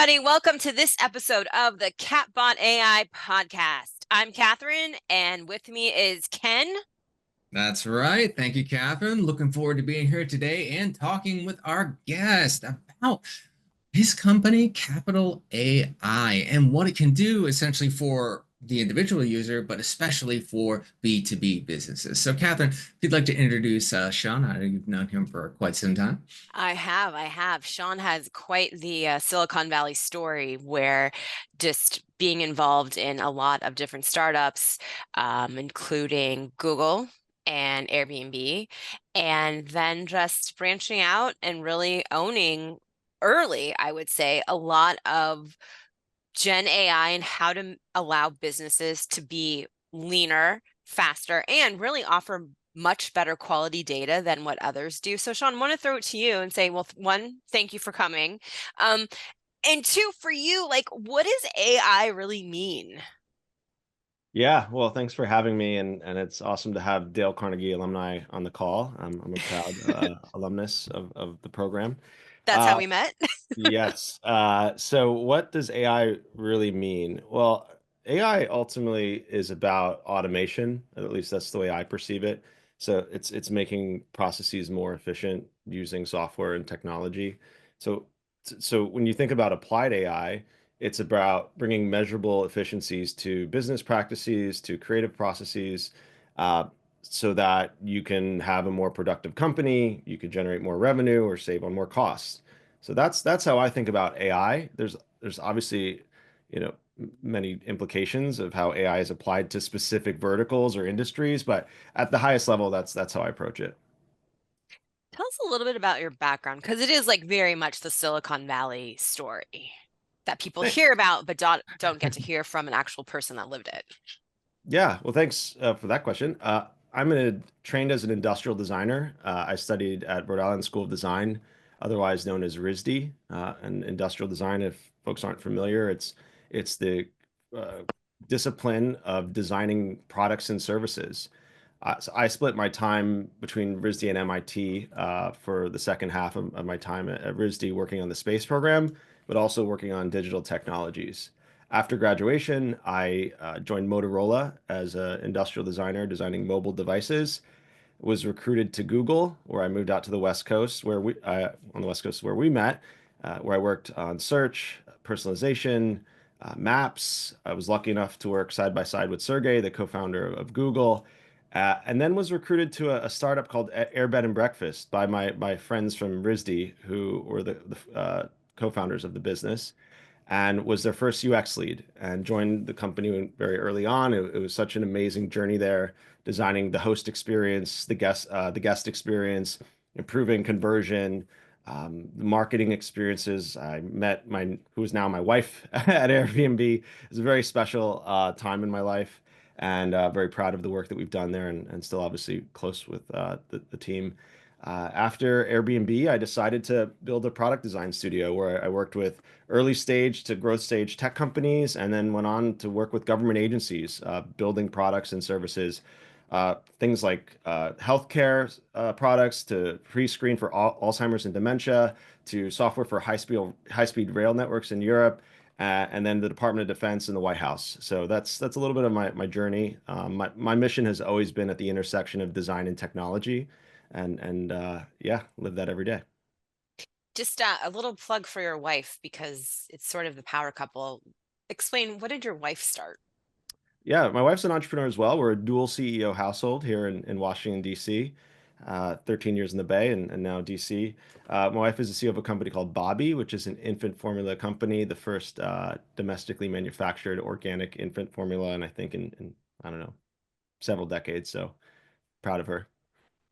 everybody. Welcome to this episode of the CatBot AI Podcast. I'm Catherine, and with me is Ken. That's right. Thank you, Catherine. Looking forward to being here today and talking with our guest about his company, Capital AI, and what it can do essentially for the individual user, but especially for B2B businesses. So, Catherine, if you'd like to introduce Shaun, I know you've known him for quite some time. I have. Shaun has quite the Silicon Valley story where just being involved in a lot of different startups, including Google and Airbnb, and then just branching out and really owning early, I would say, a lot of Gen AI and how to allow businesses to be leaner, faster, and really offer much better quality data than what others do. So, Shaun, I want to throw it to you and say, well, one, thank you for coming. And two, for you, like, what does AI really mean? Yeah, well, thanks for having me, and it's awesome to have Dale Carnegie alumni on the call. I'm a proud alumnus of the program. That's how Uh, we met. yes. So what does AI really mean? Well, AI ultimately is about automation. At least that's the way I perceive it. So it's making processes more efficient using software and technology. So so when you think about applied AI, it's about bringing measurable efficiencies to business practices, to creative processes, uh, so that you can have a more productive company, you could generate more revenue or save on more costs. So that's how I think about AI. There's obviously, many implications of how AI is applied to specific verticals or industries, but at the highest level, that's how I approach it. Tell us a little bit about your background, because it is like very much the Silicon Valley story that people hear about, but don't get to hear from an actual person that lived it. Yeah, well, thanks for that question. Trained as an industrial designer. I studied at Rhode Island School of Design, otherwise known as RISD. And industrial design, if folks aren't familiar, it's the uh, discipline of designing products and services. So I split my time between RISD and MIT for the second half of my time at RISD, working on the space program, but also working on digital technologies. After graduation, I joined Motorola as an industrial designer, designing mobile devices. Was recruited to Google, where I moved out to the West Coast, on the West Coast where we met, where I worked on search, personalization, maps. I was lucky enough to work side by side with Sergey, the co-founder of Google, and then was recruited to a startup called Air Bed and Breakfast by my friends from RISD, who were the co-founders of the business, and was their first UX lead, and joined the company very early on. It was such an amazing journey there, designing the host experience, the guest experience, improving conversion, the marketing experiences. I met who is now my wife at Airbnb. It was a very special time in my life, and very proud of the work that we've done there, and still obviously close with the team. After Airbnb, I decided to build a product design studio where I worked with early stage to growth stage tech companies, and then went on to work with government agencies, building products and services, things like healthcare products to pre-screen for Alzheimer's and dementia, to software for high-speed rail networks in Europe, and then the Department of Defense and the White House. So that's a little bit of my journey. My mission has always been at the intersection of design and technology, and yeah, live that every day. Just a little plug for your wife, because it's sort of the power couple. Explain, what did your wife start? Yeah, my wife's an entrepreneur as well. We're a dual CEO household here in Washington, D.C. 13 years in the Bay, and now DC. My wife is the CEO of a company called Bobby, which is an infant formula company, the first domestically manufactured organic infant formula, and I think in I don't know, several decades. So proud of her.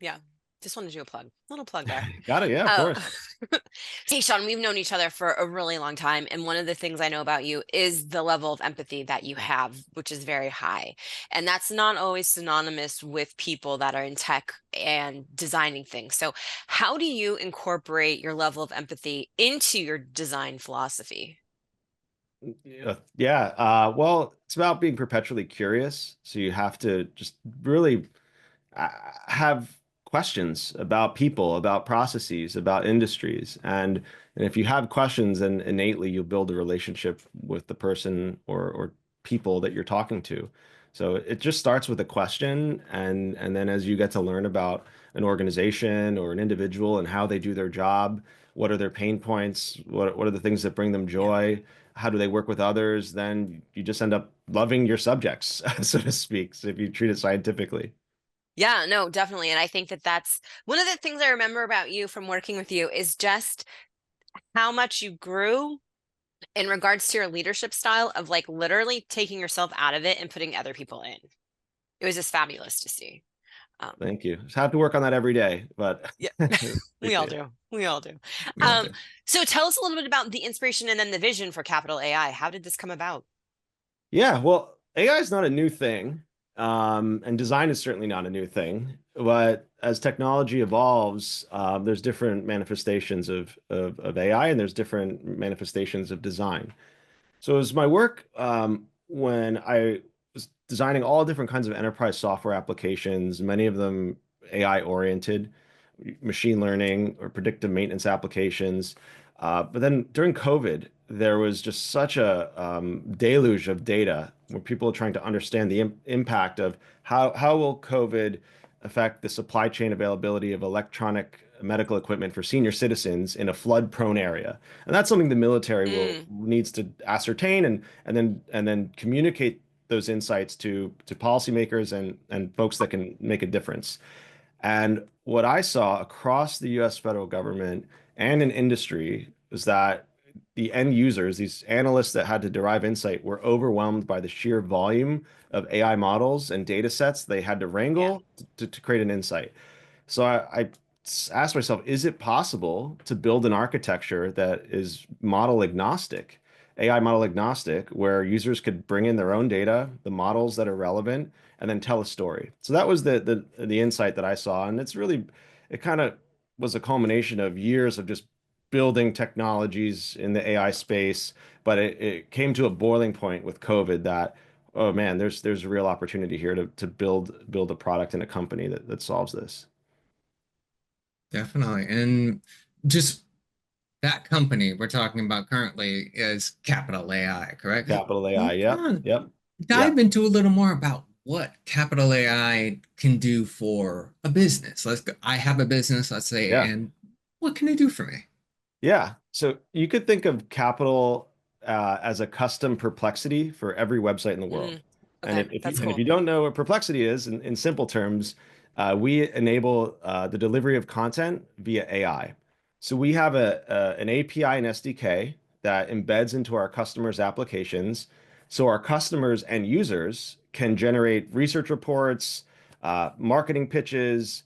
Yeah, just wanted to do a plug, little plug there. Got it. Yeah, of Oh, course. hey, Shaun, we've known each other for a really long time. And one of the things I know about you is the level of empathy that you have, which is very high. And that's not always synonymous with people that are in tech and designing things. So, how do you incorporate your level of empathy into your design philosophy? Yeah. Well, it's about being perpetually curious. So you have to just really have questions about people, about processes, about industries. And if you have questions, then innately you'll build a relationship with the person or people that you're talking to. So it just starts with a question, and then as you get to learn about an organization or an individual and how they do their job, what are their pain points, what are the things that bring them Yeah. joy, how do they work with others, then you just end up loving your subjects, so to speak, so if you treat it scientifically. Yeah, no, definitely. And I think that that's one of the things I remember about you from working with you is just how much you grew in regards to your leadership style of like literally taking yourself out of it and putting other people in. It was just fabulous to see. Thank you. Just have to work on that every day, but Yeah, we all appreciate it. do. We all do. We all Um, do. so tell us a little bit about the inspiration and then the vision for Capital AI. How did this come about? Yeah, well, AI is not a new thing, and design is certainly not a new thing. But as technology evolves, there's different manifestations of AI, and there's different manifestations of design. So it was my work when I was designing all different kinds of enterprise software applications, many of them AI oriented, machine learning or predictive maintenance applications. But then during COVID, there was just such a deluge of data where people are trying to understand the impact of how will COVID affect the supply chain availability of electronic medical equipment for senior citizens in a flood-prone area. And that's something the military will Mm, needs to ascertain and then communicate those insights to policymakers and folks that can make a difference. And what I saw across the US federal government and in industry was that the end users, these analysts that had to derive insight, were overwhelmed by the sheer volume of AI models and data sets they had to yeah, wrangle to create an insight. So I asked myself, is it possible to build an architecture that is model agnostic, AI model agnostic, where users could bring in their own data, the models that are relevant, and then tell a story? So that was the insight that I saw, and it kind of was a culmination of years of just building technologies in the AI space, but it came to a boiling point with COVID that, oh man, there's a real opportunity here to build a product and a company that solves this. Definitely. And just that company we're talking about currently is Capital AI, correct? Capital Can AI. you Yep. kind Yep. of dive Yep. into a little more about what Capital AI can do for a business? Let's go. I have a business, let's say, Yeah. and what can it do for me? Yeah. So you could think of Capital as a custom perplexity for every website in the world. mm, And okay, if that's you cool. don't know what perplexity is, in simple terms, we enable the delivery of content via AI. So we have an API and SDK that embeds into our customers' applications, so our customers and users can generate research reports, marketing pitches,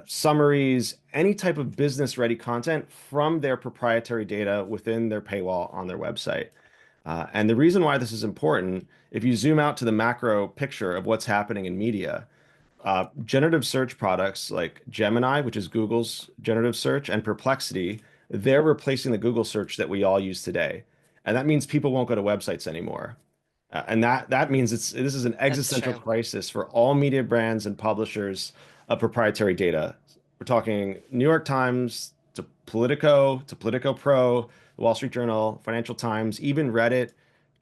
summaries, any type of business ready content from their proprietary data within their paywall on their website. And the reason why this is important, if you zoom out to the macro picture of what's happening in media, generative search products like Gemini, which is Google's generative search, and Perplexity, they're replacing the Google search that we all use today. And that means people won't go to websites anymore. And that means this is an That's existential true. crisis for all media brands and publishers of proprietary data. We're talking New York Times to Politico Pro, the Wall Street Journal, Financial Times, even Reddit,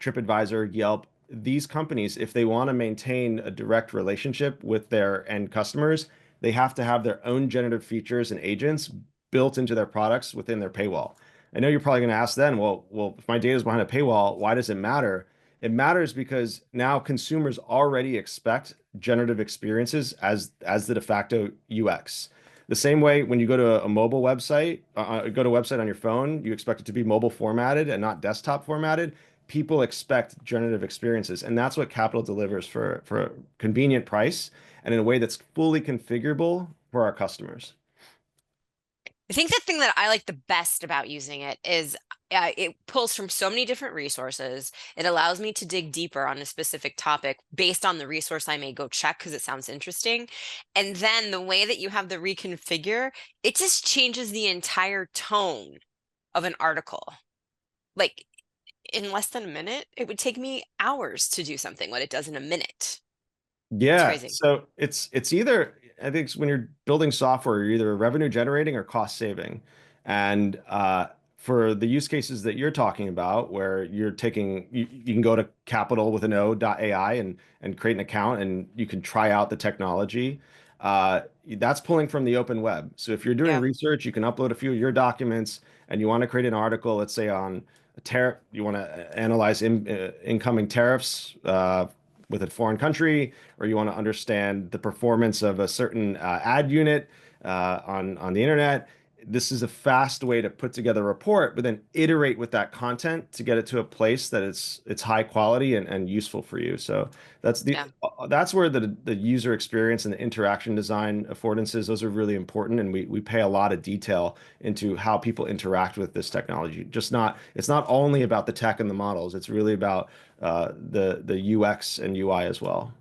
TripAdvisor, Yelp. These companies, if they want to maintain a direct relationship with their end customers, they have to have their own generative features and agents built into their products within their paywall. I know you're probably going to ask then, well, if my data is behind a paywall, why does it matter? It matters because now consumers already expect generative experiences as the de facto UX. The same way when you go to a mobile website, go to a website on your phone, you expect it to be mobile formatted and not desktop formatted. People expect generative experiences, and that's what Capital delivers for a convenient price and in a way that's fully configurable for our customers. I think the thing that I like the best about using it is it pulls from so many different resources. It allows me to dig deeper on a specific topic based on the resource I may go check because it sounds interesting. And then the way that you have the reconfigure, it just changes the entire tone of an article. Like in less than a minute, it would take me hours to do something what it does in a minute. It's Yeah, crazy. so it's either I think when you're building software, you're either revenue generating or cost saving. And for the use cases that you're talking about, where you're taking, you can go to capital with an O.ai and create an account and you can try out the technology. That's pulling from the open web. So if you're doing Yeah. research, you can upload a few of your documents and you want to create an article, let's say on a tariff, you want to analyze incoming tariffs with a foreign country, or you want to understand the performance of a certain ad unit on the internet. This is a fast way to put together a report, but then iterate with that content to get it to a place that it's high quality and useful for you. So Yeah. that's where the user experience and the interaction design affordances, those are really important. And we pay a lot of detail into how people interact with this technology. It's not only about the tech and the models, it's really about the UX and UI as well.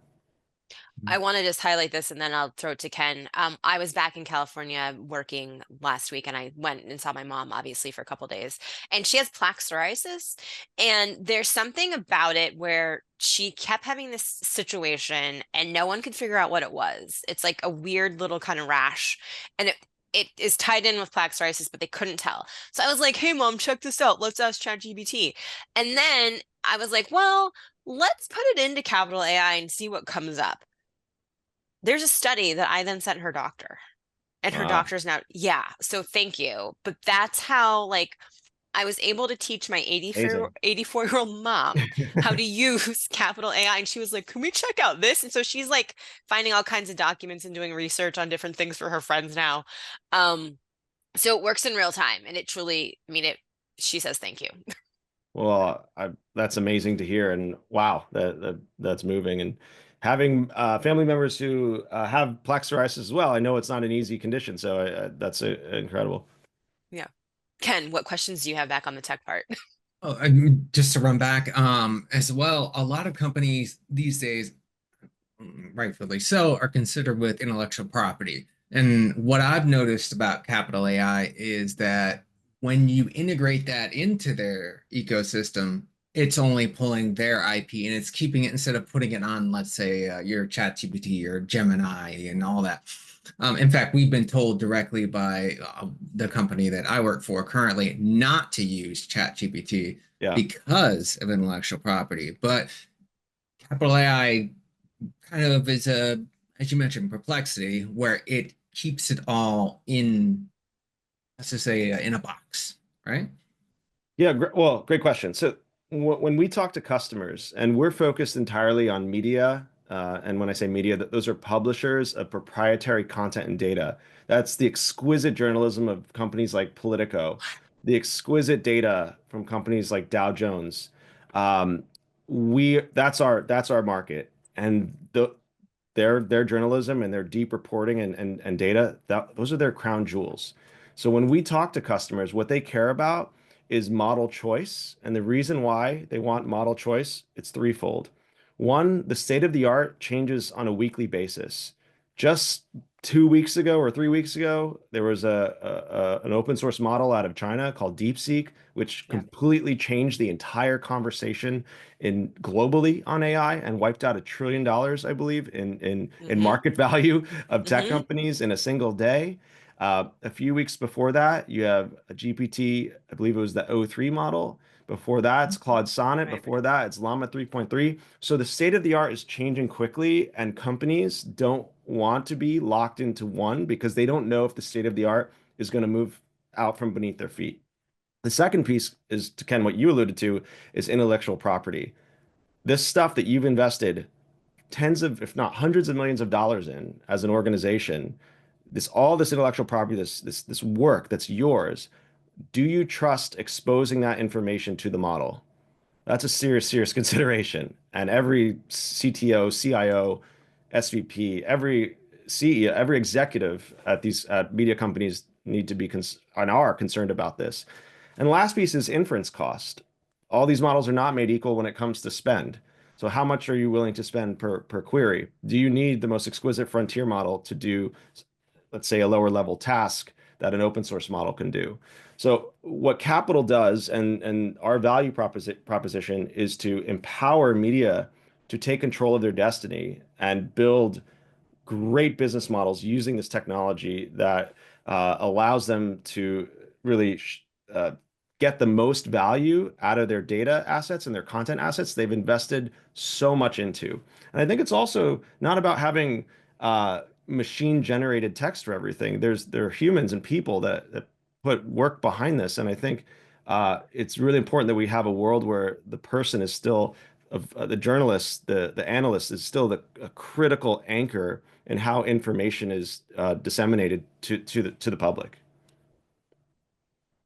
I want to just highlight this and then I'll throw it to Ken. I was back in California working last week and I went and saw my mom, obviously, for a couple days. And she has plaque psoriasis. And there's something about it where she kept having this situation and no one could figure out what it was. It's like a weird little kind of rash. And it is tied in with plaque psoriasis, but they couldn't tell. So I was like, hey, mom, check this out. Let's ask ChatGPT. And then I was like, well, let's put it into Capital AI and see what comes up. There's a study that I then sent her doctor, and her Wow. doctor's now, yeah, so thank you. But that's how, like, I was able to teach my Amazing. 84-year-old mom how to use Capital AI. And she was like, can we check out this? And so she's like finding all kinds of documents and doing research on different things for her friends now. So it works in real time. And it truly, I mean, she says thank you. Well, that's amazing to hear, and wow, that's moving. And having family members who have plaque psoriasis as well, I know it's not an easy condition, so that's incredible. Yeah. Ken, what questions do you have back on the tech part? Oh, and just to run back, as well, a lot of companies these days, rightfully so, are considered with intellectual property. And what I've noticed about Capital AI is that when you integrate that into their ecosystem, it's only pulling their IP and it's keeping it instead of putting it on, let's say, your ChatGPT or Gemini and all that. In fact, we've been told directly by the company that I work for currently not to use ChatGPT Yeah. because of intellectual property. But Capital AI kind of is as you mentioned, perplexity, where it keeps it all in, let's just say, in a box, right? Yeah, well, great question. So when we talk to customers, and we're focused entirely on media, and when I say media, those are publishers of proprietary content and data. That's the exquisite journalism of companies like Politico, the exquisite data from companies like Dow Jones. Um, that's our market, and their journalism and their deep reporting and data, those are their crown jewels. So when we talk to customers, what they care about is model choice. And the reason why they want model choice, it's threefold. One, the state of the art changes on a weekly basis. Just 2 weeks ago or 3 weeks ago, there was an open source model out of China called DeepSeek, which Yeah. completely changed the entire conversation in globally on AI and wiped out $1 trillion, I believe, in Mm-hmm. market value of tech Mm-hmm. companies in a single day. A few weeks before that, you have a GPT, I believe it was the O3 model. Before that, it's Claude Sonnet. Right. Before that, it's Llama 3.3. So the state of the art is changing quickly, and companies don't want to be locked into one because they don't know if the state of the art is going to move out from beneath their feet. The second piece is, to Ken, what you alluded to, is intellectual property. This stuff that you've invested tens of, if not hundreds of millions of dollars in as an organization, all this intellectual property, this work that's yours, do you trust exposing that information to the model? That's a serious consideration. And every CTO, CIO, SVP, every CEO, every executive at media companies need to be and are concerned about this. And the last piece is inference cost. All these models are not made equal when it comes to spend. So how much are you willing to spend per query? Do you need the most exquisite frontier model to do, let's say, a lower level task that an open source model can do? So what Capital does, and our value proposition, is to empower media to take control of their destiny and build great business models using this technology that allows them to really uh, get the most value out of their data assets and their content assets they've invested so much into. And I think it's also not about having machine generated text for everything. There are humans and people that put work behind this. And I think it's really important that we have a world where the person is still of the journalist, the analyst is still a critical anchor in how information is disseminated to the public.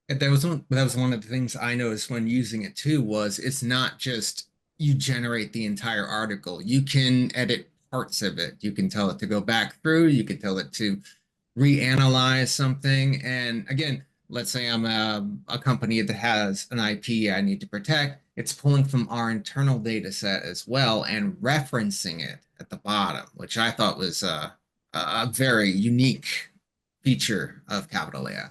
That was one of the things I noticed when using it too, was it's not just you generate the entire article. You can edit parts of it. You can tell it to go back through, you can tell it to reanalyze something. And again, let's say I'm a company that has an IP I need to protect. It's pulling from our internal data set as well and referencing it at the bottom, which I thought was a very unique feature of Capital AI.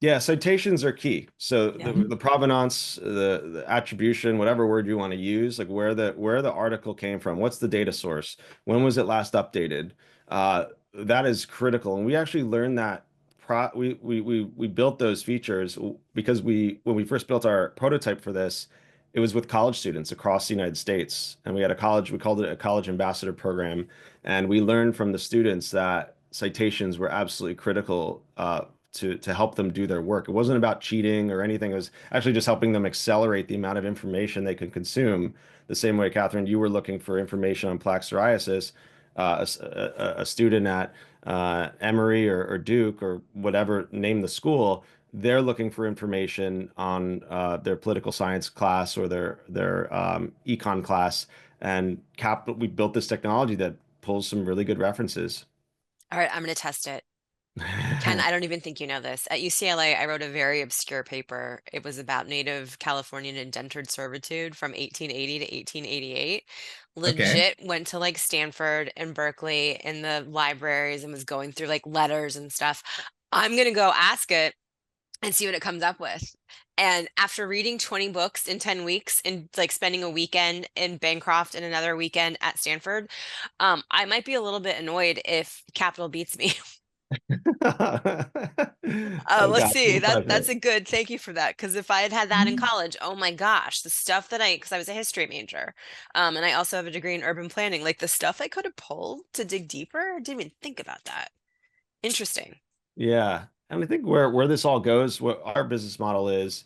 Yeah, citations are key. So Yeah. the provenance, the attribution, whatever word you want to use, like where the article came from, what's the data source, when was it last updated? That is critical, and we actually learned that we built those features because when we first built our prototype for this, it was with college students across the United States, and we had a college, we called it a college ambassador program, and we learned from the students that citations were absolutely critical to help them do their work. It wasn't about cheating or anything. It was actually just helping them accelerate the amount of information they can consume. The same way, Catherine, you were looking for information on plaque psoriasis. A student at Emory or Duke or whatever, name the school, they're looking for information on their political science class or their econ class. And we built this technology that pulls some really good references. All right, I'm going to test it. Ken, I don't even think you know this. At UCLA, I wrote a very obscure paper. It was about Native Californian indentured servitude from 1880 to 1888. Okay. Legit went to like Stanford and Berkeley in the libraries and was going through like letters and stuff. I'm gonna go ask it and see what it comes up with. And after reading 20 books in 10 weeks and like spending a weekend in Bancroft and another weekend at Stanford, I might be a little bit annoyed if Capital beats me. Oh Let's gosh, see. no That's pressure. a good. Thank you for that. Because if I had had that in college, oh my gosh, the stuff that because I was a history major, and I also have a degree in urban planning, like the stuff I could have pulled to dig deeper, I didn't even think about that. Interesting. Yeah. And I think where this all goes, what our business model is,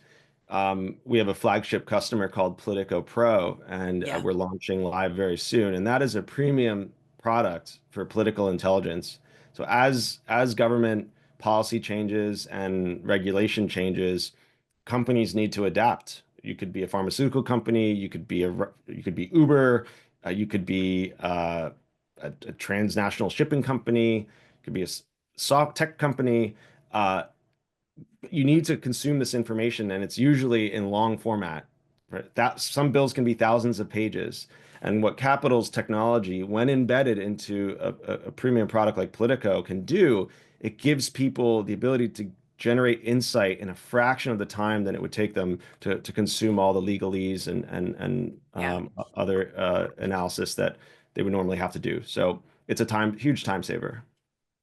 we have a flagship customer called Politico Pro, and Yeah. we're launching live very soon. And that is a premium product for political intelligence. So as government policy changes and regulation changes, companies need to adapt. You could be a pharmaceutical company, you could be Uber, you could be a transnational shipping company, it could be a soft tech company. Uh, you need to consume this information, and it's usually in long format. Right? That some bills can be thousands of pages. And what Capital's technology, when embedded into a premium product like Politico, can do, it gives people the ability to generate insight in a fraction of the time than it would take them to consume all the legalese Yeah. and other analysis that they would normally have to do. So it's a huge time saver.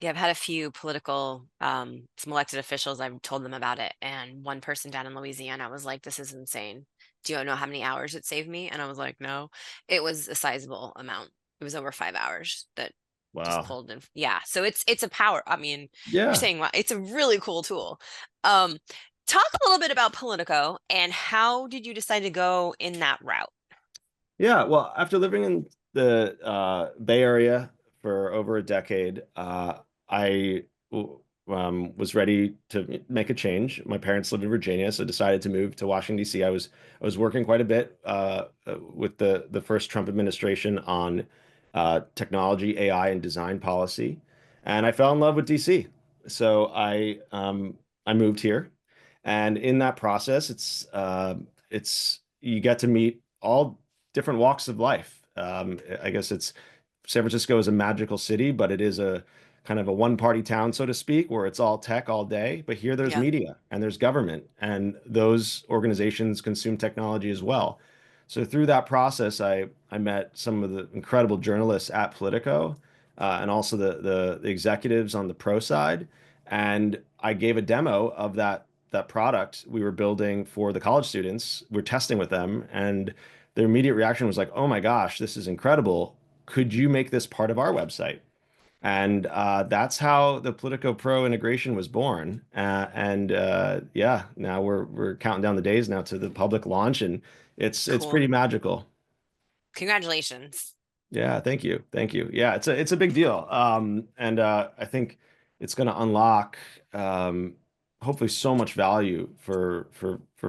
Yeah, I've had a few political, some elected officials, I've told them about it. And one person down in Louisiana was like, this is insane. Do you know how many hours it saved me? And I was like, no, it was a sizable amount. It was over 5 hours that just Wow. pulled in. Yeah. So it's a power. I mean, you're Yeah. saying, wow, it's a really cool tool. Um, Talk a little bit about Politico and how did you decide to go in that route? Yeah, well, after living in the Bay Area for over a decade, was ready to make a change. My parents lived in Virginia, so decided to move to Washington, D.C. I was working quite a bit with the first Trump administration on technology, AI, and design policy, and I fell in love with D.C. So I moved here, and in that process, it's you get to meet all different walks of life. I guess it's San Francisco is a magical city, but it is a kind of a one-party town, so to speak, where it's all tech all day. But here there's Yeah. media and there's government, and those organizations consume technology as well. So through that process, I met some of the incredible journalists at Politico, and also the executives on the pro side. And I gave a demo of that product we were building for the college students. We're testing with them, and their immediate reaction was like, "Oh my gosh, this is incredible. Could you make this part of our website?" And that's how the Politico Pro integration was born. Yeah, now we're counting down the days now to the public launch, and it's Cool. pretty magical. Congratulations. Yeah, thank you. Yeah, it's a big deal. I think it's going to unlock hopefully so much value for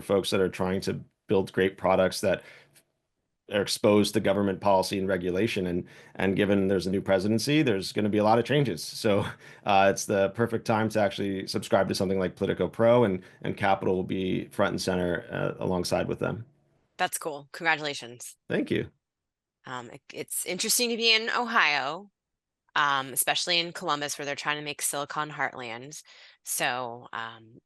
folks that are trying to build great products that are exposed to government policy and regulation. And given there's a new presidency, there's going to be a lot of changes. So it's the perfect time to actually subscribe to something like Politico Pro, and Capital will be front and center alongside with them. That's cool. Congratulations. Thank you. It's interesting to be in Ohio, especially in Columbus, where they're trying to make Silicon Heartland. So, I'm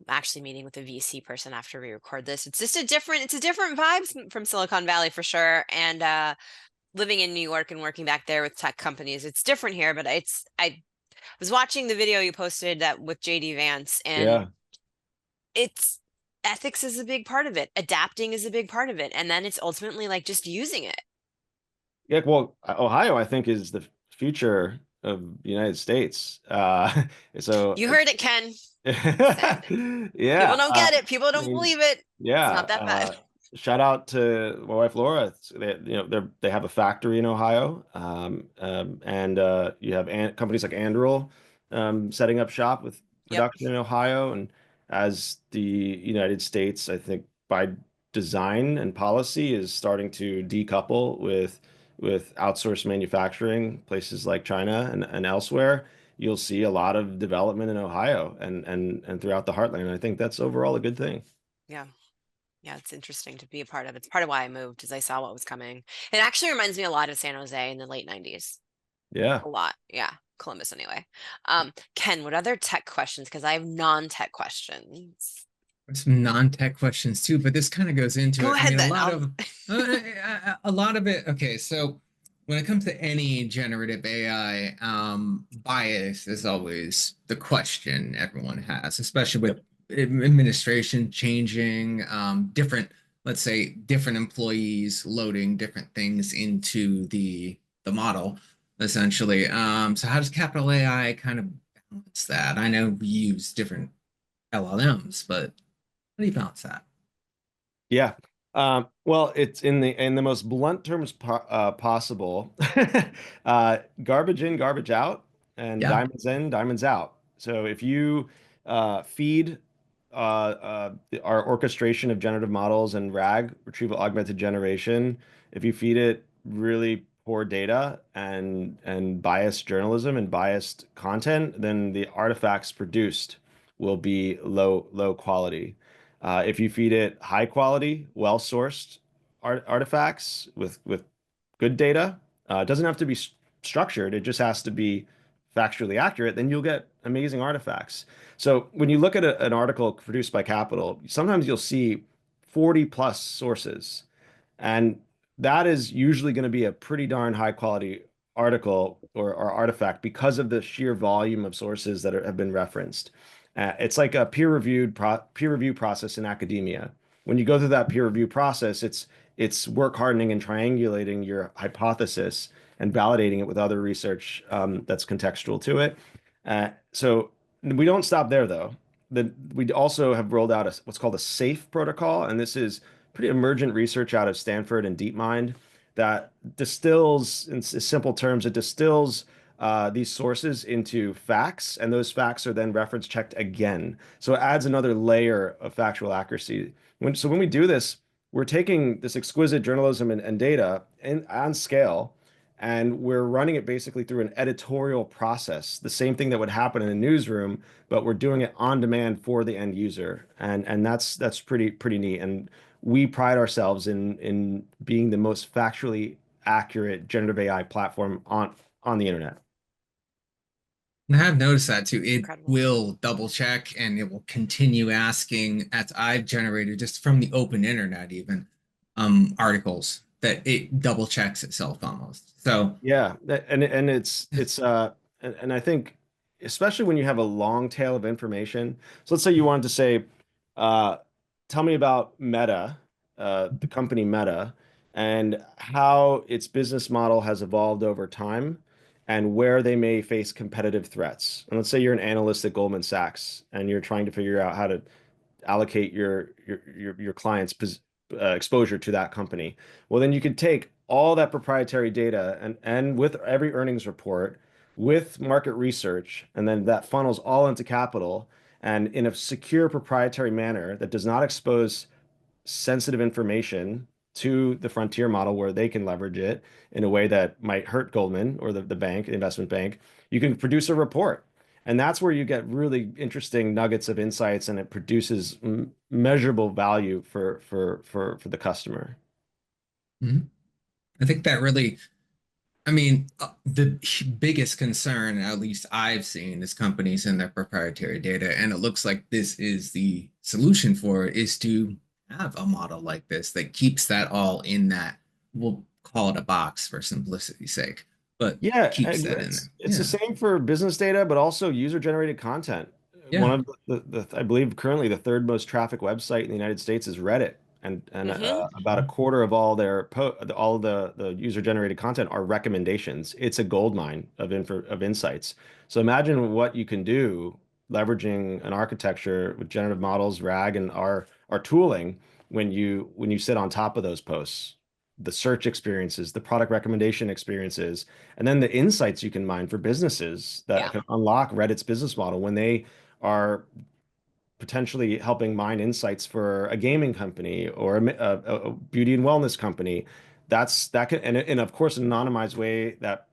actually meeting with a VC person after we record this. It's just it's a different vibe from Silicon Valley for sure. And living in New York and working back there with tech companies, it's different here. But I was watching the video you posted that with JD Vance, and Yeah. it's ethics is a big part of it. Adapting is a big part of it. And then it's ultimately like just using it. Yeah, well, Ohio, I think, is the future of the United States. So You heard it, Ken. Said. People yeah, don't get it. People I don't mean, believe it. yeah. It's not that bad. Shout out to my wife Laura. They have a factory in Ohio, and you have companies like Anduril setting up shop with Yep. production in Ohio. And as the United States, I think by design and policy is starting to decouple with outsourced manufacturing, places like China and elsewhere, you'll see a lot of development in Ohio and throughout the heartland. I think that's overall a good thing. Yeah. Yeah, it's interesting to be a part of. It's part of why I moved, is I saw what was coming. It actually reminds me a lot of San Jose in the late 90s. Yeah. A lot. Yeah. Columbus anyway. Ken, what other tech questions? Because I have non-tech questions. Some non-tech questions too, but this kind of goes into Go it. I ahead mean, then. a lot of it. Okay, so when it comes to any generative AI, bias is always the question everyone has, especially with Yep. administration changing, let's say, different employees loading different things into the model, essentially. So how does Capital AI kind of balance that? I know we use different LLMs, but how do you balance that? Yeah. Well, it's in the most blunt terms possible. Garbage in, garbage out, and Yeah. diamonds in, diamonds out. So if you feed our orchestration of generative models and RAG, retrieval augmented generation, if you feed it really poor data and biased journalism and biased content, then the artifacts produced will be low quality. If you feed it high quality, well-sourced artifacts with good data, it doesn't have to be structured. It just has to be factually accurate. Then you'll get amazing artifacts. So when you look at an article produced by Capital, sometimes you'll see 40 plus sources, and that is usually going to be a pretty darn high quality article or artifact because of the sheer volume of sources that have been referenced. It's like a peer review process in academia. When you go through that peer review process, it's work hardening and triangulating your hypothesis and validating it with other research that's contextual to it. So we don't stop there though. We also have rolled out what's called a SAFE protocol, and this is pretty emergent research out of Stanford and DeepMind that distills, in simple terms, it distills these sources into facts, and those facts are then reference checked again. So it adds another layer of factual accuracy. When we do this, we're taking this exquisite journalism and data on scale, and we're running it basically through an editorial process, the same thing that would happen in a newsroom, but we're doing it on demand for the end user, and that's pretty neat. And we pride ourselves in being the most factually accurate generative AI platform on the internet. And I have noticed that too. It Incredible. will double check and it will continue asking, as I've generated just from the open internet, even articles that it double checks itself almost. So Yeah, and it's, and I think especially when you have a long tail of information. So let's say you wanted to say, uh, tell me about Meta, the company Meta, and how its business model has evolved over time, and where they may face competitive threats. And let's say you're an analyst at Goldman Sachs, and you're trying to figure out how to allocate your client's exposure to that company. Well, then you could take all that proprietary data and with every earnings report, with market research, and then that funnels all into capital and in a secure proprietary manner that does not expose sensitive information to the frontier model where they can leverage it in a way that might hurt Goldman or the bank, the investment bank. You can produce a report. And that's where you get really interesting nuggets of insights and it produces measurable value for the customer. mhm. I think that really, I mean, the biggest concern, at least I've seen, is companies and their proprietary data. And it looks like this is the solution for it, is to have a model like this that keeps that all in that, we'll call it a box for simplicity's sake, but Yeah, keeps that in there. it's the Yeah. same for business data, but also user-generated content. One Yeah. of I believe currently the third most traffic website in the United States is Reddit, and Hmm. about a quarter of all all of the user-generated content are recommendations. It's a gold mine of insights. So imagine what you can do leveraging an architecture with generative models, RAG, and our tooling when you sit on top of those posts, the search experiences, the product recommendation experiences, and then the insights you can mine for businesses that Yeah. can unlock Reddit's business model when they are potentially helping mine insights for a gaming company or a beauty and wellness company. That can and of course an anonymized way that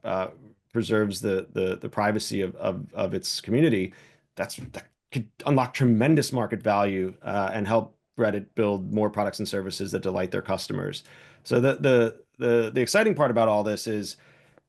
preserves the privacy of its community. That could unlock tremendous market value and help Reddit build more products and services that delight their customers. So the exciting part about all this is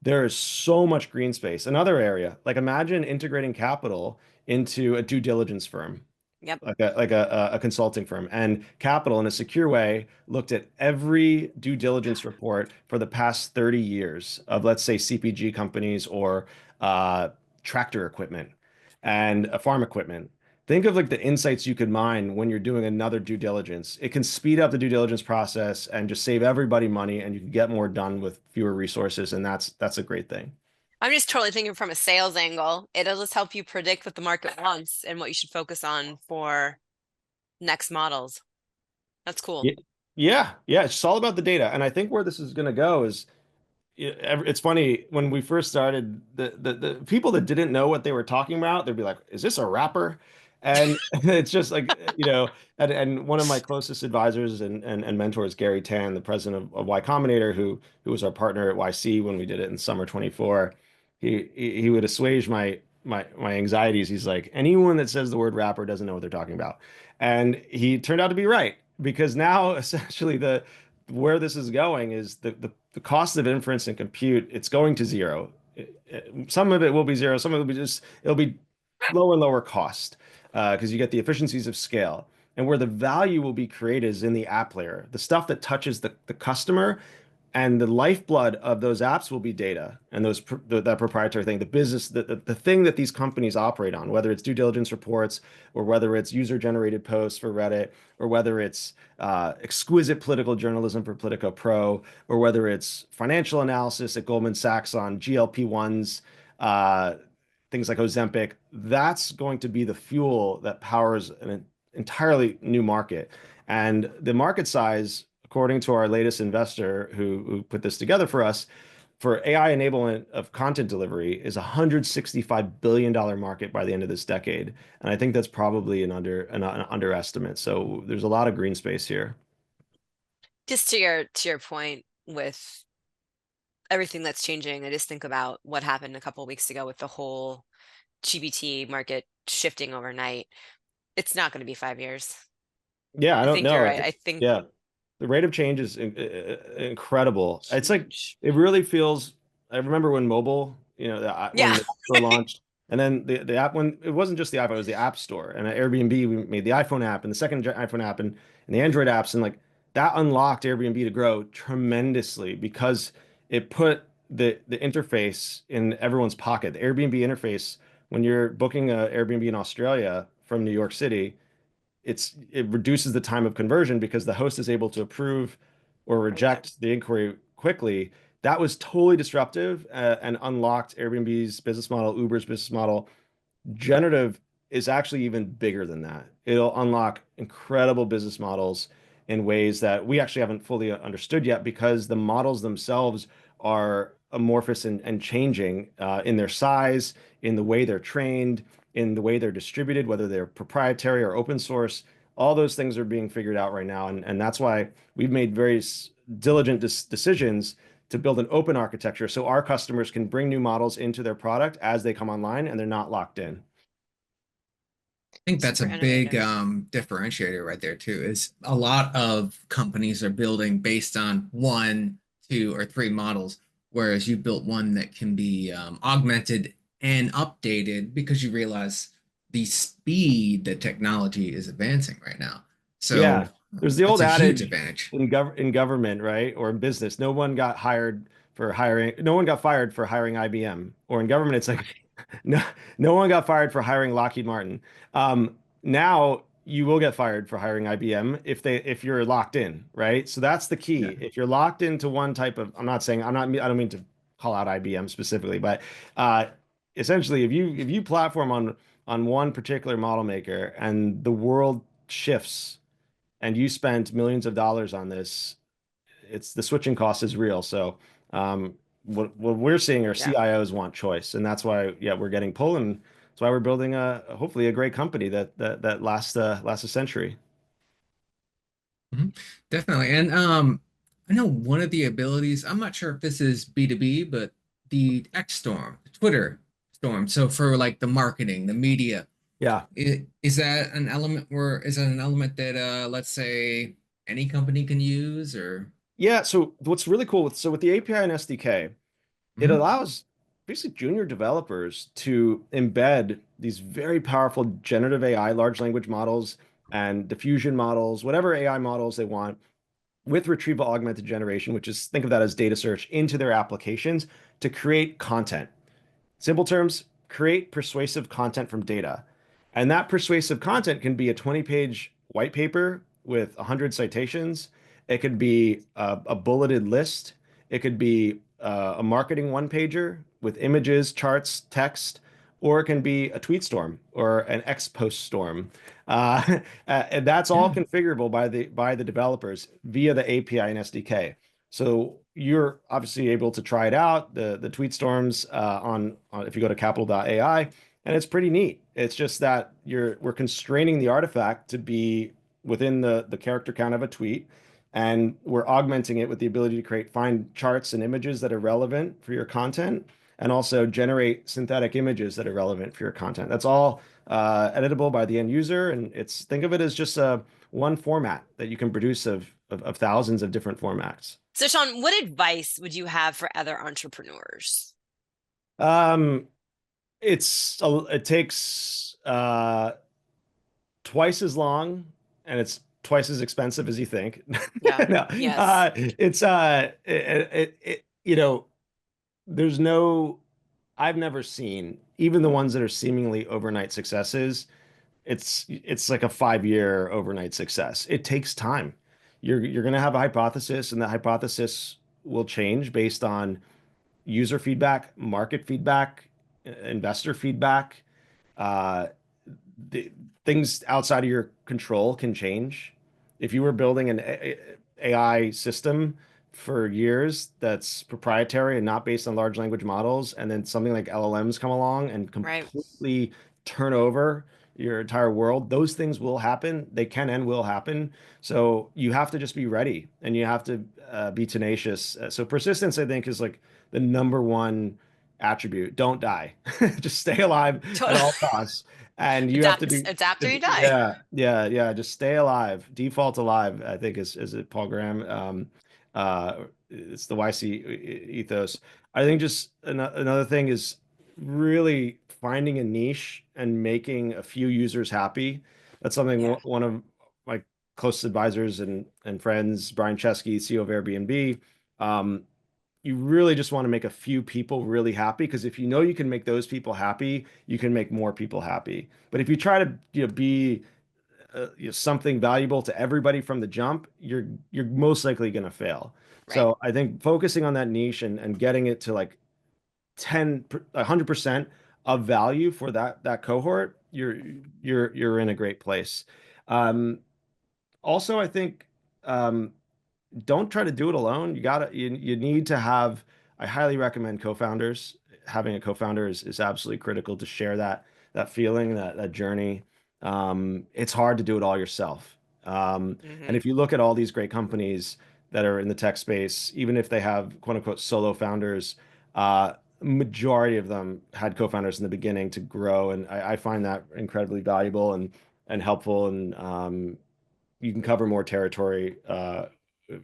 there is so much green space. Another area, like imagine integrating capital into a due diligence firm, Yep. like a consulting firm, and capital in a secure way looked at every due diligence report for the past 30 years of, let's say, CPG companies or uh, tractor equipment and farm equipment. Think of like the insights you could mine when you're doing another due diligence. It can speed up the due diligence process and just save everybody money, and you can get more done with fewer resources, and that's a great thing. I'm just totally thinking from a sales angle. It'll just help you predict what the market wants and what you should focus on for next models. That's cool. Yeah, yeah. It's all about the data, and I think where this is going to go is it's funny when we first started the people that didn't know what they were talking about, they'd be like, is this a rapper? And it's just like, and one of my closest advisors and mentors, Gary Tan, the president of Y Combinator, who was our partner at YC when we did it in summer 24, he would assuage my anxieties. He's like, anyone that says the word rapper doesn't know what they're talking about. And he turned out to be right, because now essentially the where this is going is the cost of inference and compute, it's going to zero. Some of it will be zero, some of it will be just, it'll be lower and lower cost because you get the efficiencies of scale. And where the value will be created is in the app layer, the stuff that touches the customer, and the lifeblood of those apps will be data and that proprietary thing, the business, the thing that these companies operate on, whether it's due diligence reports or whether it's user generated posts for Reddit, or whether it's exquisite political journalism for Politico Pro, or whether it's financial analysis at Goldman Sachs on GLP-1s, uh, things like Ozempic. That's going to be the fuel that powers an entirely new market. And the market size, according to our latest investor who put this together for us, for AI enablement of content delivery is a $165 billion market by the end of this decade. And I think that's probably an underestimate. So there's a lot of green space here. Just to your point with everything that's changing, I just think about what happened a couple of weeks ago with the whole GBT market shifting overnight. It's not going to be 5 years. Yeah, I I don't think you're know. right. I think Yeah, the rate of change is incredible. It's like huge. it really feels. I remember when mobile, when Yeah. the App Store launched, and then the app, when it wasn't just the iPhone, it was the App Store. And at Airbnb, we made the iPhone app and the second iPhone app and the Android apps, and like that unlocked Airbnb to grow tremendously because it put the interface in everyone's pocket. The Airbnb interface, when you're booking a Airbnb in Australia from New York City, it reduces the time of conversion because the host is able to approve or Right. reject the inquiry quickly. That was totally disruptive and unlocked Airbnb's business model, Uber's business model. Generative is actually even bigger than that. It'll unlock incredible business models in ways that we actually haven't fully understood yet because the models themselves are amorphous and changing in their size, in the way they're trained, in the way they're distributed, whether they're proprietary or open source. All those things are being figured out right now. And that's why we've made very diligent decisions to build an open architecture so our customers can bring new models into their product as they come online and they're not locked in. I think that's a Super big innovative. differentiator right there too. Is a lot of companies are building based on one, two, or three models, whereas you built one that can be augmented and updated because you realize the speed that technology is advancing right now. Yeah, So there's the that's old a huge adage advantage. in government, right? Or in business, no one got hired for hiring, no one got fired for hiring IBM. Or in government, it's like no, no one got fired for hiring Lockheed Martin. Now you will get fired for hiring IBM if you're locked in, right? So that's the Yeah. key. If you're locked into one type of, I'm not saying I don't mean to call out IBM specifically, but uh, essentially, if you platform on one particular model maker and the world shifts and you spent millions of dollars on this, it's the switching cost is real. So what we're seeing are Yeah. CIOs want choice, and that's why yeah we're getting pulled, and that's why we're building a hopefully a great company that lasts a century. Mhm. Definitely. And I know one of the abilities, I'm not sure if this is B2B, but the X storm, the Twitter storm. So for like the marketing, the media, Yeah. is that an element that let's say any company can use or Yeah, so what's really cool with the API and SDK, it Mhm. allows basically junior developers to embed these very powerful generative AI, large language models, and diffusion models, whatever AI models they want, with retrieval augmented generation, which is think of that as data search, into their applications to create content. Simple terms, create persuasive content from data. And that persuasive content can be a 20-page white paper with 100 citations. It could be a bulleted list. It could be a marketing one-pager with images, charts, text, or it can be a tweet storm or an X post storm. And that's all Yeah. configurable by the developers via the API and SDK. So you're obviously able to try it out, the tweet storms on if you go to capital.ai, and it's pretty neat. It's just that we're constraining the artifact to be within the character count of a tweet, and we're augmenting it with the ability to find charts and images that are relevant for your content, and also generate synthetic images that are relevant for your content. That's all editable by the end user, and think of it as just one format that you can produce of thousands of different formats. So, Shaun, what advice would you have for other entrepreneurs? Um, it takes twice as long and it's twice as expensive as you think. Yeah. No, Yes. it's there's no I've never seen even the ones that are seemingly overnight successes. It's like a 5 year overnight success. It takes time. You're gonna have a hypothesis, and that hypothesis will change based on user feedback, market feedback, investor feedback. Uh, the, things outside of your control can change. If you were building an AI system for years that's proprietary and not based on large language models, and then something like LLMs come along and Right. completely turn over your entire world, those things will happen. They can and will happen. So you have to just be ready and you have to be tenacious. So persistence, I think, is like the number one attribute. Don't die. Just stay alive at all costs. And you have to do, Adapt or you die. yeah, yeah, yeah. Just stay alive. Default alive, I think is it Paul Graham? It's the YC ethos. I think just another thing is really finding a niche and making a few users happy. That's something Yeah. one of my close advisors and friends, Brian Chesky, CEO of Airbnb. You really just want to make a few people really happy, because if you know you can make those people happy, you can make more people happy. But if you try to be something valuable to everybody from the jump, you're most likely going to fail. Right. So I think focusing on that niche and getting it to like 100% of value for that cohort, you're in a great place. Also, I think don't try to do it alone. You need to have, I highly recommend co-founders. Having a co-founder is absolutely critical to share that feeling, that journey. It's hard to do it all yourself. And if you look at all these great companies that are in the tech space, even if they have quote unquote solo founders, majority of them had co-founders in the beginning to grow. And I find that incredibly valuable and helpful. And you can cover more territory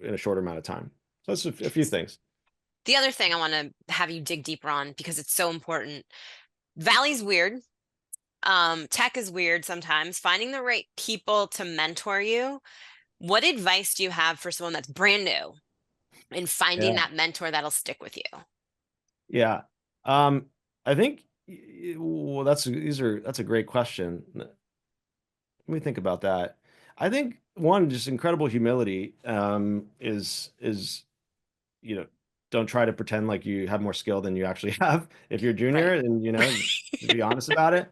in a shorter amount of time. So that's a few things. The other thing I want to have you dig deeper on, because it's so important. Valley's weird. Tech is weird sometimes. Finding the right people to mentor you. What advice do you have for someone that's brand new in finding that mentor that'll stick with you? Yeah. I think, well, that's a great question. Let me think about that. I think one, just incredible humility, is don't try to pretend like you have more skill than you actually have. If you're junior, Right. and to be honest about it,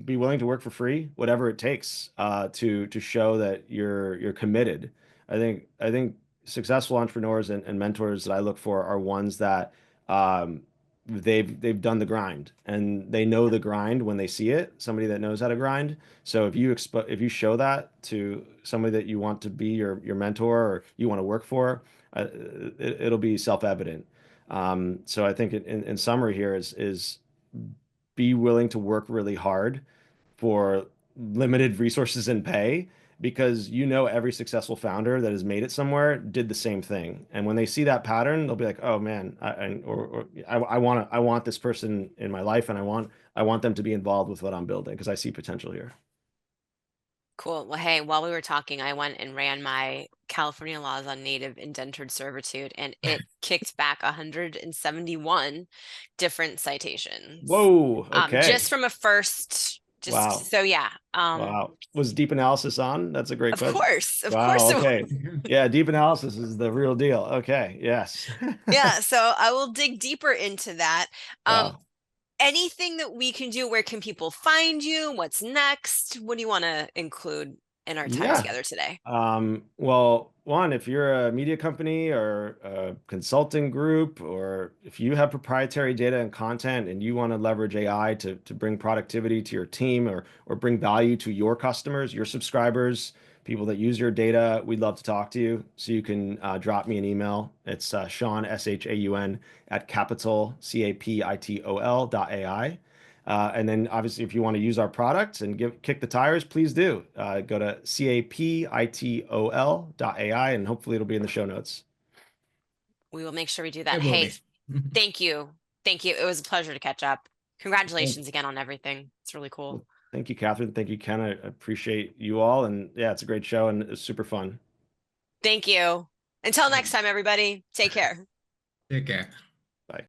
be willing to work for free, whatever it takes, to show that you're committed. I think successful entrepreneurs and mentors that I look for are ones that they've done the grind, and they know the grind when they see it. Somebody that knows how to grind. So if you show that to somebody that you want to be your mentor or you want to work for, it'll be self-evident. So I think in summary here is be willing to work really hard for limited resources and pay, because every successful founder that has made it somewhere did the same thing. And when they see that pattern, they'll be like, oh man, I want this person in my life, and I want them to be involved with what I'm building, because I see potential here. Cool. Well, hey, while we were talking, I went and ran my California laws on native indentured servitude, and it kicked back 171 different citations. Whoa. Okay. Just from a first, Wow. so yeah. Wow. Was deep analysis on? That's a great Of question. course, of Wow. course. Okay. Yeah, deep analysis is the real deal. Okay. Yes. Yeah, so I will dig deeper into that. Wow. Anything that we can do, where can people find you? What's next? What do you want to include in our time together today? Well, one, if you're a media company or a consulting group, or if you have proprietary data and content and you want to leverage AI to bring productivity to your team, or bring value to your customers, your subscribers, people that use your data, we'd love to talk to you. So you can drop me an email. It's Shaun, SHAUN, at capitol.ai. And then obviously, if you want to use our products and kick the tires, please do. Go to capitol.ai, and hopefully it'll be in the show notes. We will make sure we do that. It will Hey, be. thank you. Thank you. It was a pleasure to catch up. Congratulations again on everything. It's really cool. Well, thank you, Catherine. Thank you, Ken. I appreciate you all. And yeah, it's a great show, and it's super fun. Thank you. Until next time, everybody, take care. Take care. Bye.